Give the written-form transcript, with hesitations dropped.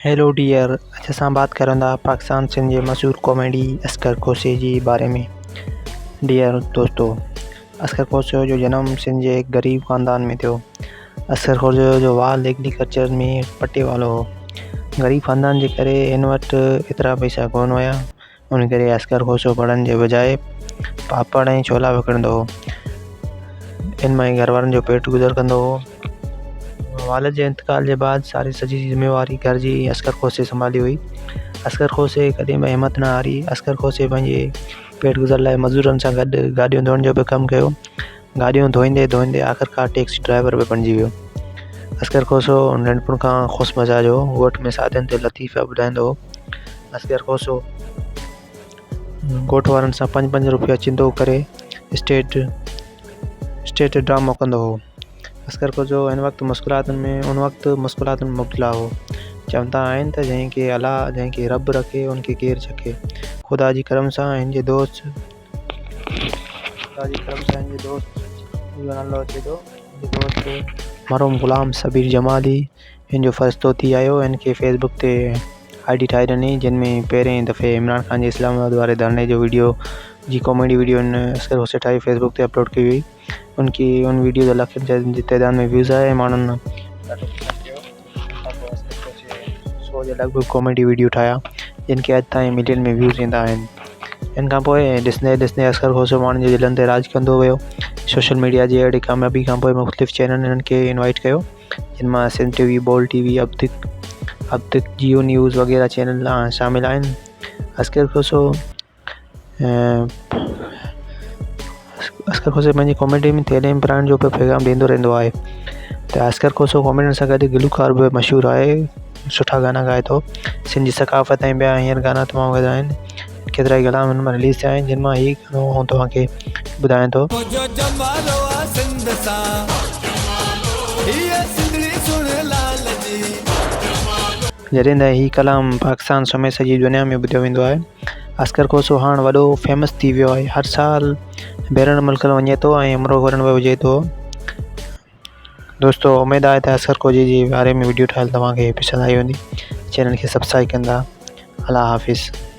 Hello dear, अॼु असां बात करंदा पाकिस्तान सिंध जे मशहूर कॉमेडी असगर खोसे जे बारे में। डियर दोस्तों, असगर खोसे जो जन्म सिंध जे एक गरीब ख़ानदान में थियो। असगर खोसे जो वाल एग्रीकल्चर में पटे वालो हो। गरीब ख़ानदान जे करे हिन वटि एतिरा पैसा कोन हुया, उन करे असगर खोसो पढ़ण जे बजाए पापड़ ऐं छोला विकिणंदो हो। इन मां ई घर वारनि जो पेट गुज़र कंदो हो। वालिद जे इंतकाल के बाद सारी सॼी ज़िम्मेवारी घर जी असगर खोसे संभाली हुई। असगर खोसे कॾहिं बि हिमत न हारी। असगर खोसे पंहिंजे पेट गुज़र लाइ मज़दूरनि सां गॾु गाॾियूं धोइण जो बि कमु कयो। गाॾियूं धोईंदे धोईंदे आख़िरकार टैक्सी ड्राइवर बि बणिजी वियो। असगर खोसो नंढपण खां ख़ुशि मिजाज हो। ॻोठ में सादियुनि ते लतीफ़ा ॿुधाईंदो हो। असगर खोसो ॻोठ वारनि सां 5-5 रुपया चिंदो करे स्टेट ड्रामो कंदो हो। असगर खोसो उन वक़्तु मुश्किलातुनि में मुब्तला हो। चवंदा आहिनि त जंहिंखे अलाह जंहिंखे रब रखे उनखे केरु चखे। ख़ुदा जी करम सां हिन जे दोस्त मरहूम ग़ुलाम सबीर जमाली हिन जो फ़रिश्तो थी आयो। इनके फेसबुक ते आईडी ठाहे ॾिनी, जिन में पहिरें दफ़े इमरान ख़ान जे इस्लामाबाद वारे धरने जो वीडियो जी कॉमेडी वीडियो इन असगर खोसे ठाही फेसबुक ते अपलोड की हुई। उन वीडियो जो लखनि जी तइदाद में व्यूज़ आए। माण्हुनि ॾाढो पसंदि कयो। सौ जे लॻभॻि कॉमेडी वीडियो ठाहिया, जिन खे अॼु ताईं मिलियन में व्यूज़ ईंदा आहिनि। इन खां पोइ ॾिसंदे असगर खोसो माण्हुनि जे दिलनि ते राज कंदो वियो। सोशल मीडिया जी अहिड़ी कामयाबी खां पोइ मुख़्तलिफ़ चैनल इन्हनि खे इनवाइट कयो, जिन मां सिंध टीवी, बोल टीवी, अब तक, जियो न्यूज़ वग़ैरह चैनल शामिल आहिनि। असगर खोसे पंहिंजी कॉमेडी में तइलीम पढ़ाइण जो बि पैगाम ॾींदो रहंदो आहे। त असगर खोसो कॉमेडियन सां गॾु गुलकार बि मशहूरु आहे। सुठा गाना ॻाए थो। सिंध जी सकाफ़त ऐं ॿिया हींअर गाना तमामु वधिया आहिनि। केतिरा ई गाना हिन मां रिलीज़ थिया आहिनि, जिन मां ही गानो तव्हांखे ॿुधायां थो। जॾहिं त ही कलाम पाकिस्तान समेत सॼी दुनिया में ॿुधियो वेंदो आहे। असगर खोसो हाणे वॾो फेमस थी वियो आहे। हर साल ॿाहिरि मुल्क में वञे थो ऐं उमिरो करण बि हुजे थो। दोस्तों, उमेद आहे त असगर खोसे जे बारे में वीडियो ठाहियल तव्हांखे पसंदि आई हूंदी। चैनल खे सब्सक्राइब कंदा। अल्लाह हाफ़िज़।